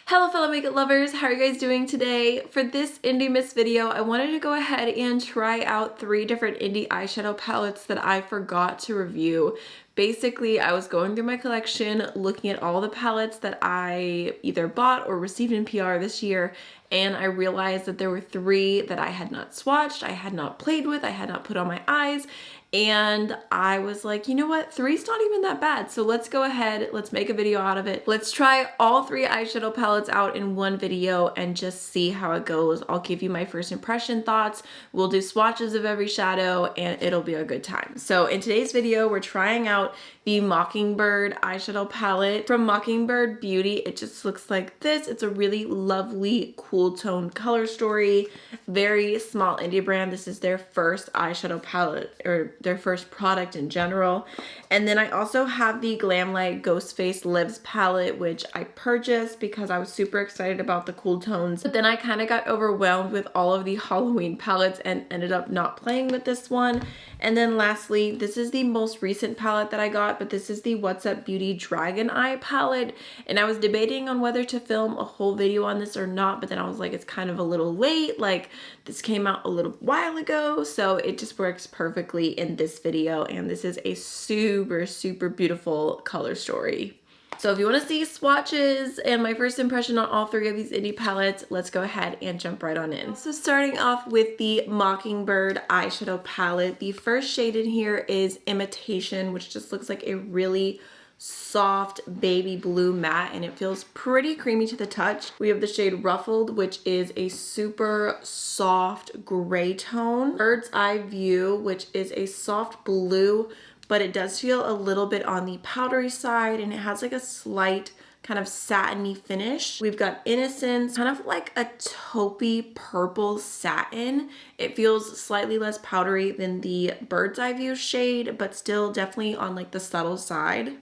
Hello fellow makeup lovers, how are you guys doing today? For this Indiemas video, I wanted to go ahead and try out 3 different indie eyeshadow palettes that I forgot to review. Basically, I was going through my collection, looking at all the palettes that I either bought or received in PR this year, and I realized that there were 3 that I had not swatched, I had not played with, I had not put on my eyes, and I was like, you know what, 3's not even that bad, so let's go ahead, let's make a video out of it. Let's try all 3 eyeshadow palettes out in one video and just see how it goes. I'll give you my first impression thoughts, we'll do swatches of every shadow, and it'll be a good time. So in today's video, we're trying out the Mockingbird eyeshadow palette from Mockingbird Beauty. It just looks like this. It's a really lovely, cool toned color story. Very small indie brand. This is their first eyeshadow palette, or their first product in general. And then I also have the Glamlight Ghost Face Lives palette, which I purchased because I was super excited about the cool tones. But then I kind of got overwhelmed with all of the Halloween palettes and ended up not playing with this one. And then lastly, this is the most recent palette that I got, but this is the What's Up Beauty Dragon Eye palette. And I was debating on whether to film a whole video on this or not, but then I was like, it's kind of a little late. Like, this came out a little while ago, so it just works perfectly in this video. And this is a super, super beautiful color story. So if you want to see swatches and my first impression on all 3 of these indie palettes, let's go ahead and jump right on in. So starting off with the Mockingbird eyeshadow palette, the first shade in here is Imitation, which just looks like a really soft baby blue matte, and it feels pretty creamy to the touch. We have the shade Ruffled, which is a super soft gray tone. Bird's Eye View, which is a soft blue, but it does feel a little bit on the powdery side, and it has like a slight kind of satiny finish. We've got Innocence, kind of like a taupey purple satin. It feels slightly less powdery than the Bird's Eye View shade, but still definitely on like the subtle side.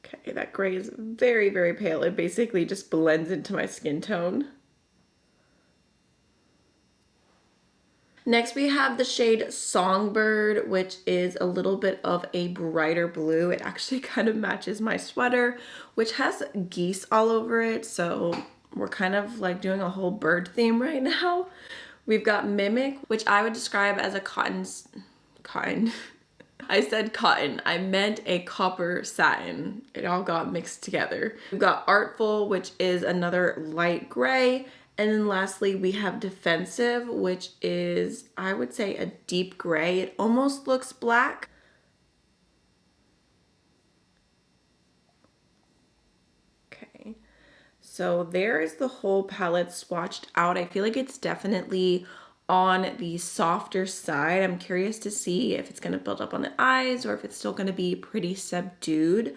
Okay, that gray is very, very pale. It basically just blends into my skin tone. Next we have the shade Songbird, which is a little bit of a brighter blue. It actually kind of matches my sweater, which has geese all over it, so we're kind of like doing a whole bird theme right now. We've got Mimic, which I would describe as a cotton. I said cotton, I meant a copper satin. It all got mixed together. We've got Artful, which is another light gray. And then lastly, we have Defensive, which is, I would say, a deep gray. It almost looks black. Okay, so there is the whole palette swatched out. I feel like it's definitely on the softer side. I'm curious to see if it's gonna build up on the eyes or if it's still gonna be pretty subdued.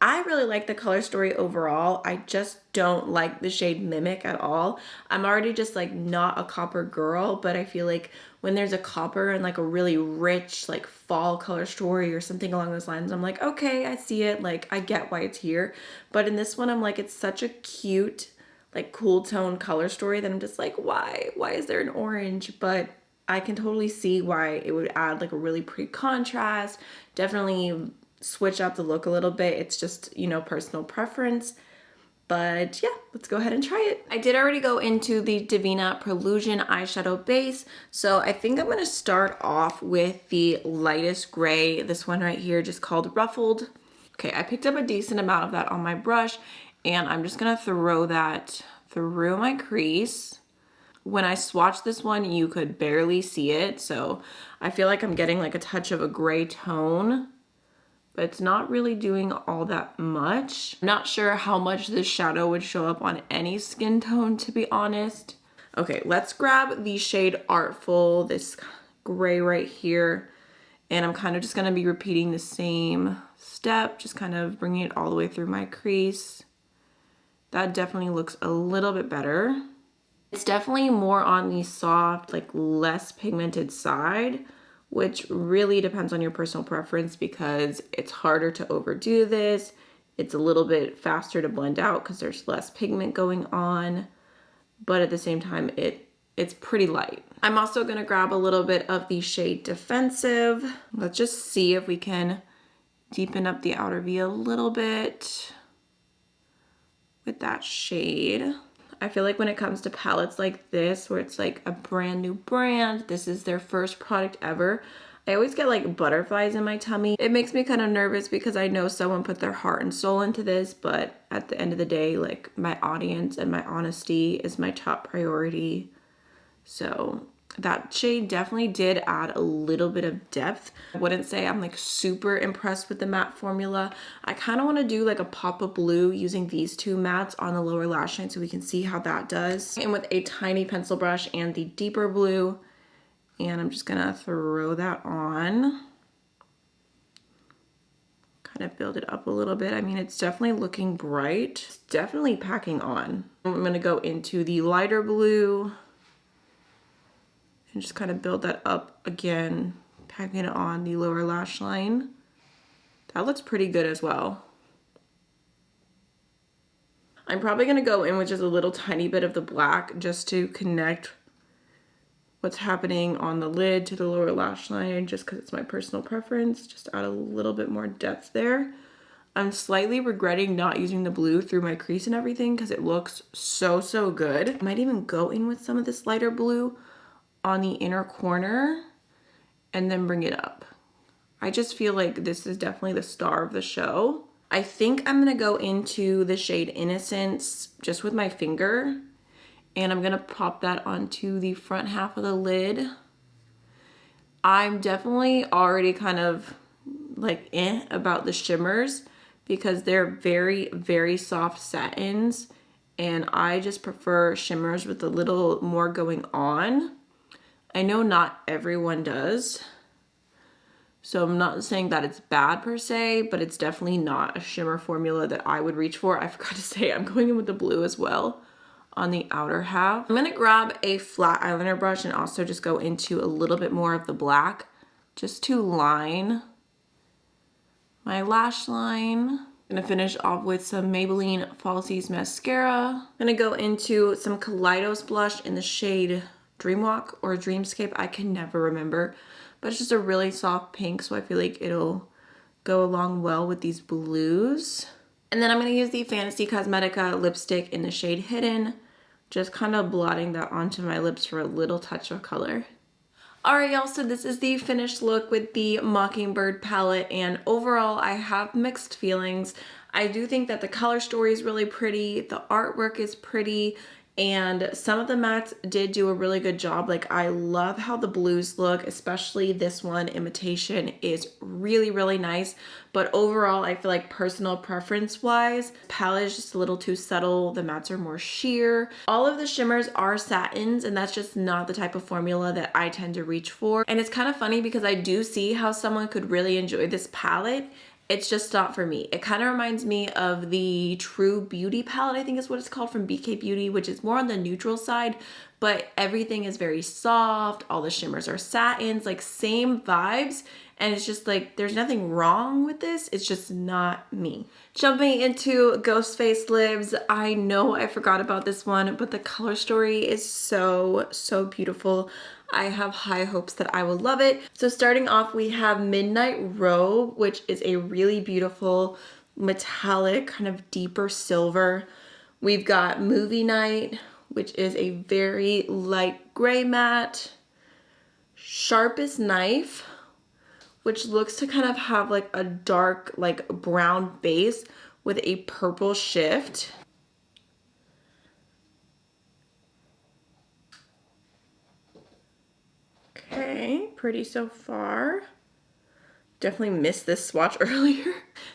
I really like the color story overall. I just don't like the shade Mimic at all. I'm already just like not a copper girl, but I feel like when there's a copper and like a really rich like fall color story or something along those lines, I'm like, okay, I see it. Like, I get why it's here. But in this one, I'm like, it's such a cute, like cool tone color story that I'm just like, why? Why is there an orange? But I can totally see why it would add like a really pretty contrast. Definitely switch up the look a little bit. It's just, you know, personal preference. But yeah, let's go ahead and try it. I did already go into the Deina Prolusion eyeshadow base, so I think I'm gonna start off with the lightest gray, this one right here, just called Ruffled. Okay, I picked up a decent amount of that on my brush, and I'm just gonna throw that through my crease. When I swatched this one, you could barely see it, so I feel like I'm getting like a touch of a gray tone, but it's not really doing all that much. I'm not sure how much this shadow would show up on any skin tone, to be honest. Okay, let's grab the shade Artful, this gray right here, and I'm kind of just gonna be repeating the same step, just kind of bringing it all the way through my crease. That definitely looks a little bit better. It's definitely more on the soft, like less pigmented side, which really depends on your personal preference because it's harder to overdo this. It's a little bit faster to blend out because there's less pigment going on, but at the same time, it's pretty light. I'm also gonna grab a little bit of the shade Defensive. Let's just see if we can deepen up the outer V a little bit with that shade. I feel like when it comes to palettes like this, where it's like a brand new brand, this is their first product ever, I always get like butterflies in my tummy. It makes me kind of nervous because I know someone put their heart and soul into this, but at the end of the day, like my audience and my honesty is my top priority. So that shade definitely did add a little bit of depth. I wouldn't say I'm like super impressed with the matte formula. I kind of want to do like a pop of blue using these two mattes on the lower lash line so we can see how that does. And with a tiny pencil brush and the deeper blue, and I'm just gonna throw that on. Kind of build it up a little bit. I mean, it's definitely looking bright. It's definitely packing on. I'm gonna go into the lighter blue and just kind of build that up again, packing it on the lower lash line. That looks pretty good as well. I'm probably gonna go in with just a little tiny bit of the black just to connect what's happening on the lid to the lower lash line, just because it's my personal preference, just add a little bit more depth there. I'm slightly regretting not using the blue through my crease and everything because it looks so good. I might even go in with some of this lighter blue on the inner corner and then bring it up. I just feel like this is definitely the star of the show. I think I'm gonna go into the shade Innocence just with my finger, and I'm gonna pop that onto the front half of the lid. I'm definitely already kind of like about the shimmers because they're very soft satins, and I just prefer shimmers with a little more going on. I know not everyone does, so I'm not saying that it's bad per se, but it's definitely not a shimmer formula that I would reach for. I forgot to say I'm going in with the blue as well on the outer half. I'm gonna grab a flat eyeliner brush and also just go into a little bit more of the black just to line my lash line. I'm gonna finish off with some Maybelline Falsies mascara. I'm gonna go into some Kaleidos blush in the shade Dreamwalk or Dreamscape, I can never remember, but it's just a really soft pink, so I feel like it'll go along well with these blues. And then I'm going to use the Fantasy Cosmetica lipstick in the shade Hidden, just kind of blotting that onto my lips for a little touch of color. Alright y'all, so this is the finished look with the Mockingbird palette, and overall I have mixed feelings. I do think that the color story is really pretty, the artwork is pretty, and some of the mattes did do a really good job. Like, I love how the blues look, especially this one, Imitation, is really nice. But overall, I feel like personal preference wise, palette is just a little too subtle. The mattes are more sheer. All of the shimmers are satins, and that's just not the type of formula that I tend to reach for. And it's kind of funny because I do see how someone could really enjoy this palette. It's just not for me. It kind of reminds me of the True Beauty palette, I think is what it's called, from BK Beauty, which is more on the neutral side, but everything is very soft. All the shimmers are satins, like same vibes. And it's just like, there's nothing wrong with this. It's just not me. Jumping into Ghost Face Livs, I know I forgot about this one, but the color story is so beautiful. I have high hopes that I will love it. So starting off, we have Midnight Robe, which is a really beautiful metallic, kind of deeper silver. We've got Movie Night, which is a very light gray matte. Sharpest Knife, which looks to kind of have like a dark, like brown base with a purple shift. Okay, pretty so far. Definitely missed this swatch earlier.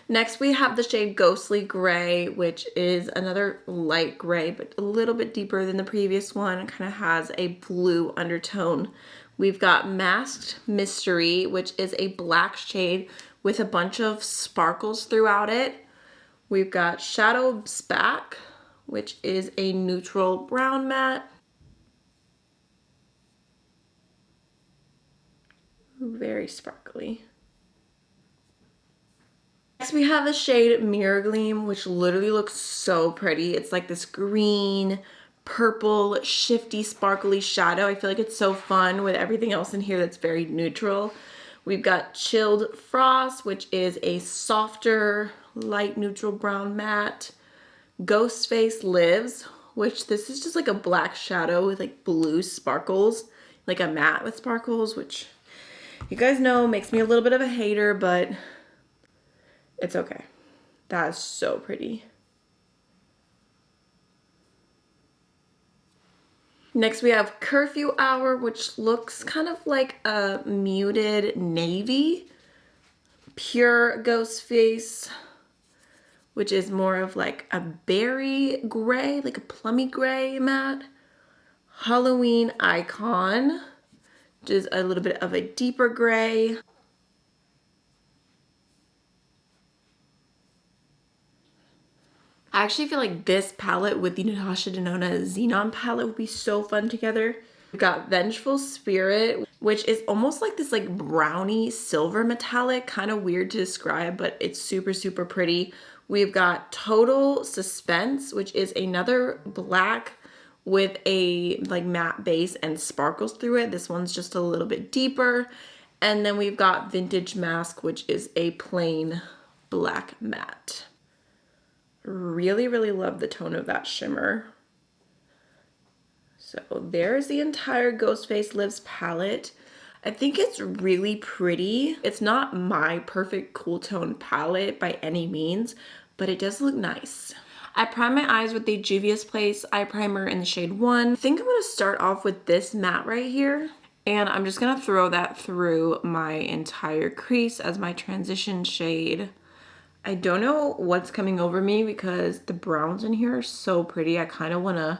Next we have the shade Ghostly Gray, which is another light gray, but a little bit deeper than the previous one. It kind of has a blue undertone. We've got Masked Mystery, which is a black shade with a bunch of sparkles throughout it. We've got Shadow's Back, which is a neutral brown matte. Very sparkly. Next we have the shade Mirror Gleam, which literally looks so pretty. It's like this green, purple, shifty, sparkly shadow. I feel like it's so fun with everything else in here that's very neutral. We've got Chilled Frost, which is a softer, light neutral brown matte. Face Lives, which this is just like a black shadow with like blue sparkles, like a matte with sparkles, which you guys know makes me a little bit of a hater, but it's okay. That is so pretty. Next we have Curfew Hour, which looks kind of like a muted navy. Pure Ghost Face, which is more of like a berry gray, like a plummy gray matte. Halloween Icon, which is a little bit of a deeper gray. I actually feel like this palette with the Natasha Denona Xenon palette would be so fun together. We've got Vengeful Spirit, which is almost like this like brownie silver metallic, kind of weird to describe, but it's super, super pretty. We've got Total Suspense, which is another black with a like matte base and sparkles through it. This one's just a little bit deeper. And then we've got Vintage Mask, which is a plain black matte. Really, really love the tone of that shimmer. So there's the entire Face Lives palette. I think it's really pretty. It's not my perfect cool tone palette by any means, but it does look nice. I prime my eyes with the Juvia's Place eye primer in the shade 1. I think I'm gonna start off with this matte right here, and I'm just gonna throw that through my entire crease as my transition shade. I don't know what's coming over me because the browns in here are so pretty. I kind of want to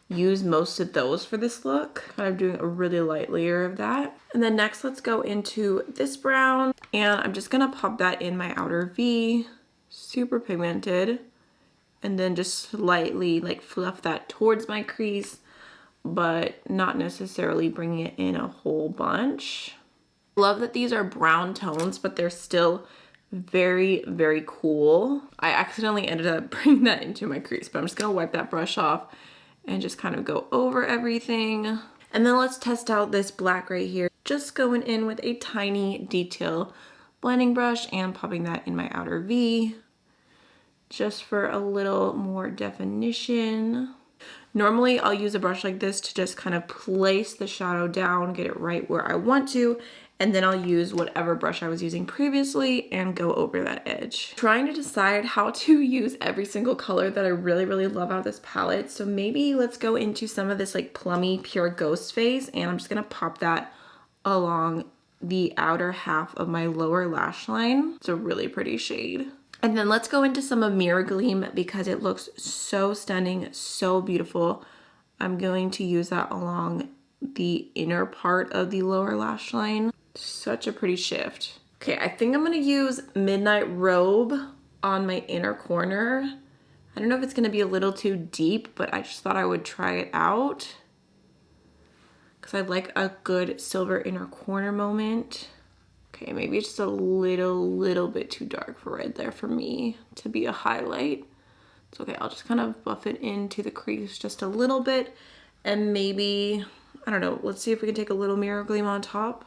use most of those for this look. Kind of doing a really light layer of that. And then next, let's go into this brown. And I'm just going to pop that in my outer V. Super pigmented. And then just slightly like fluff that towards my crease, but not necessarily bringing it in a whole bunch. Love that these are brown tones, but they're still very, very cool. I accidentally ended up bringing that into my crease, but I'm just gonna wipe that brush off and just kind of go over everything. And then let's test out this black right here. Just going in with a tiny detail blending brush and popping that in my outer V, just for a little more definition. Normally I'll use a brush like this to just kind of place the shadow down, get it right where I want to, and then I'll use whatever brush I was using previously and go over that edge. Trying to decide how to use every single color that I really, really love out of this palette. So maybe let's go into some of this like plummy pure Ghost Face, and I'm just gonna pop that along the outer half of my lower lash line. It's a really pretty shade. And then let's go into some of Mirror Gleam because it looks so stunning, so beautiful. I'm going to use that along the inner part of the lower lash line. Such a pretty shift. Okay, I think I'm gonna use Midnight Robe on my inner corner. I don't know if it's gonna be a little too deep, but I just thought I would try it out because I like a good silver inner corner moment. Okay, maybe it's just a little bit too dark for right there for me to be a highlight. It's okay, I'll just kind of buff it into the crease just a little bit, and maybe, I don't know, let's see if we can take a little Mirror Gleam on top.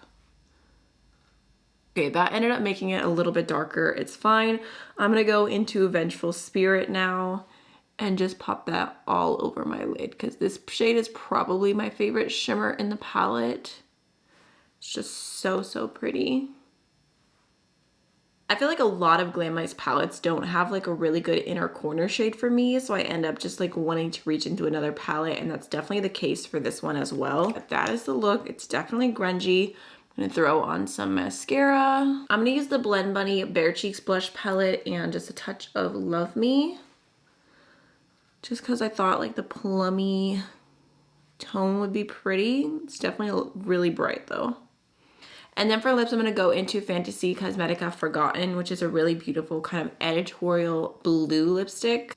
Okay, that ended up making it a little bit darker. It's fine. I'm gonna go into Vengeful Spirit now and just pop that all over my lid because this shade is probably my favorite shimmer in the palette. It's just so, so pretty. I feel like a lot of Glam Eyes palettes don't have like a really good inner corner shade for me, so I end up just like wanting to reach into another palette, and that's definitely the case for this one as well. But that is the look. It's definitely grungy. I'm gonna throw on some mascara. I'm gonna use the Blend Bunny Bare Cheeks blush palette and just a touch of Love Me, just because I thought like the plummy tone would be pretty. It's definitely really bright though. And then for lips, I'm gonna go into Fantasy Cosmetica Forgotten, which is a really beautiful kind of editorial blue lipstick.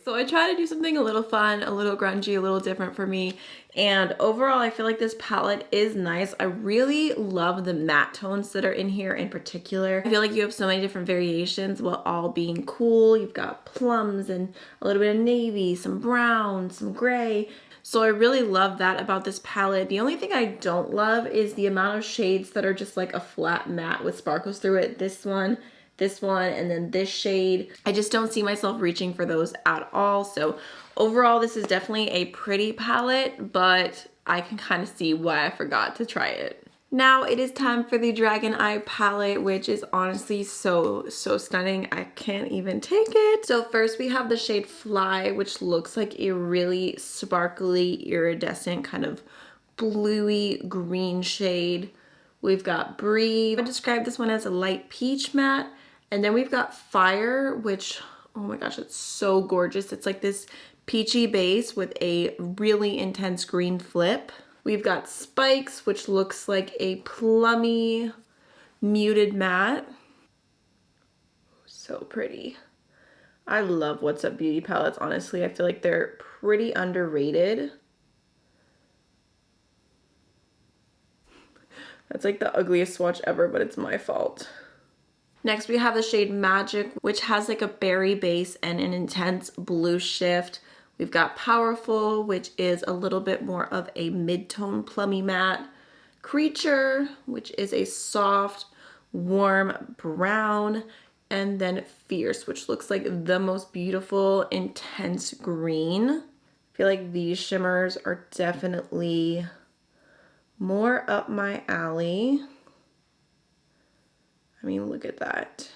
So I try to do something a little fun, a little grungy, a little different for me. And overall, I feel like this palette is nice. I really love the matte tones that are in here in particular. I feel like you have so many different variations while all being cool. You've got plums and a little bit of navy, some brown, some gray. So I really love that about this palette. The only thing I don't love is the amount of shades that are just like a flat matte with sparkles through it. This one, and then this shade. I just don't see myself reaching for those at all. So overall, this is definitely a pretty palette, but I can kind of see why I forgot to try it. Now it is time for the Dragon Eye palette, which is honestly so stunning. I can't even take it. So first we have the shade Fly, which looks like a really sparkly, iridescent kind of bluey green shade. We've got Breathe. I would describe this one as a light peach matte. And then we've got Fire, which, oh my gosh, it's so gorgeous. It's like this peachy base with a really intense green flip. We've got Spikes, which looks like a plummy, muted matte. So pretty. I love What's Up Beauty palettes, honestly. I feel like they're pretty underrated. That's like the ugliest swatch ever, but it's my fault. Next, we have the shade Magic, which has like a berry base and an intense blue shift. We've got Powerful, which is a little bit more of a mid-tone plummy matte. Creature, which is a soft, warm brown. And then Fierce, which looks like the most beautiful, intense green. I feel like these shimmers are definitely more up my alley. I mean, look at that.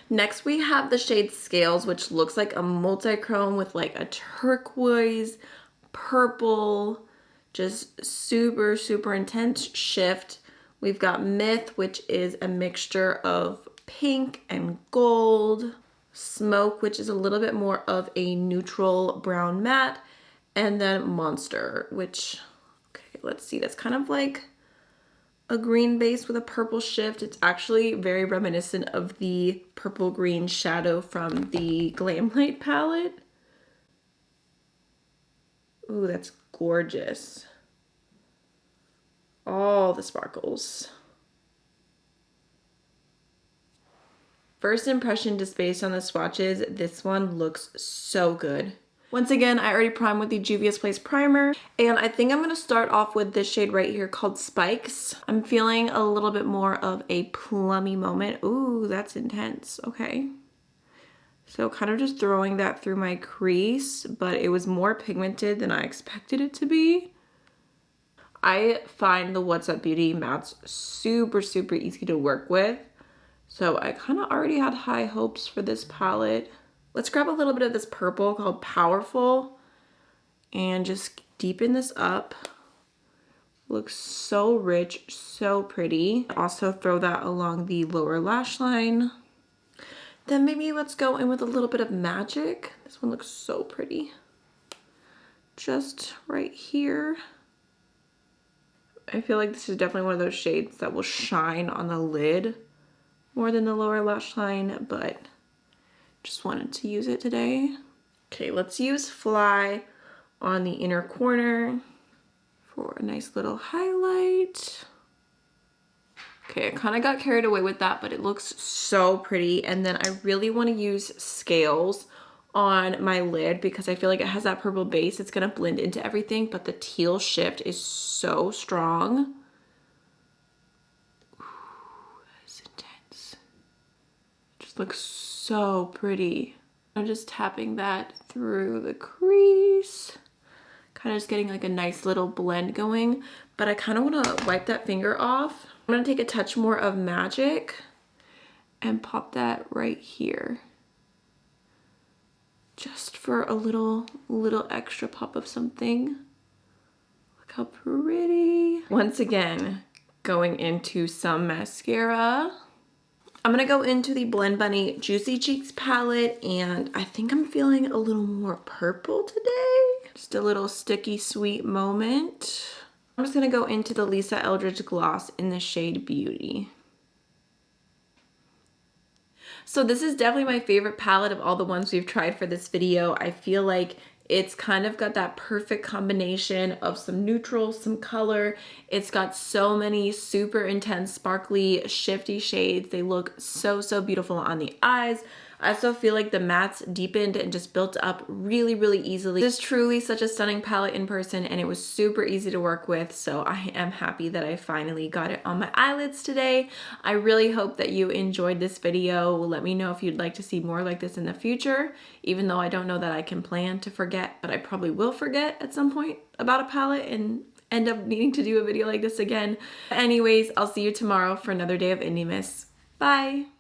Next, we have the shade Scales, which looks like a multi-chrome with like a turquoise, purple, just super intense shift. We've got Myth, which is a mixture of pink and gold. Smoke, which is a little bit more of a neutral brown matte. And then Monster, which, okay, let's see, that's kind of like a green base with a purple shift. It's actually very reminiscent of the purple green shadow from the Glamlight palette. Ooh, that's gorgeous. All the sparkles. First impression, just based on the swatches, this one looks so good. Once again, I already primed with the Juvia's Place primer, and I think I'm gonna start off with this shade right here called Spikes. I'm feeling a little bit more of a plummy moment. Ooh, that's intense, okay. So kind of just throwing that through my crease, but it was more pigmented than I expected it to be. I find the What's Up Beauty mattes super easy to work with. So I kind of already had high hopes for this palette. Let's grab a little bit of this purple called Powerful and just deepen this up. Looks so rich, so pretty. Also throw that along the lower lash line. Then maybe let's go in with a little bit of Magic. This one looks so pretty. Just right here. I feel like this is definitely one of those shades that will shine on the lid more than the lower lash line, but just wanted to use it today. Okay, let's use Fly on the inner corner for a nice little highlight. Okay, I kind of got carried away with that, but it looks so pretty. And then I really want to use Scales on my lid because I feel like it has that purple base. It's going to blend into everything, but the teal shift is so strong. Ooh, that's intense. Just looks so pretty. I'm just tapping that through the crease. Kind of just getting like a nice little blend going, but I kind of want to wipe that finger off. I'm going to take a touch more of Magic and pop that right here. Just for a little extra pop of something. Look how pretty. Once again, going into some mascara. I'm gonna go into the Blend Bunny Juicy Cheeks palette, and I think I'm feeling a little more purple today. Just a little sticky sweet moment. I'm just gonna go into the Lisa Eldridge gloss in the shade Beauty. So this is definitely my favorite palette of all the ones we've tried for this video. I feel like it's kind of got that perfect combination of some neutral, some color. It's got so many super intense, sparkly, shifty shades. They look so beautiful on the eyes. I also feel like the mattes deepened and just built up really, really easily. This is truly such a stunning palette in person, and it was super easy to work with, so I am happy that I finally got it on my eyelids today. I really hope that you enjoyed this video. Let me know if you'd like to see more like this in the future, even though I don't know that I can plan to forget, but I probably will forget at some point about a palette and end up needing to do a video like this again. Anyways, I'll see you tomorrow for another day of Indiemas. Bye!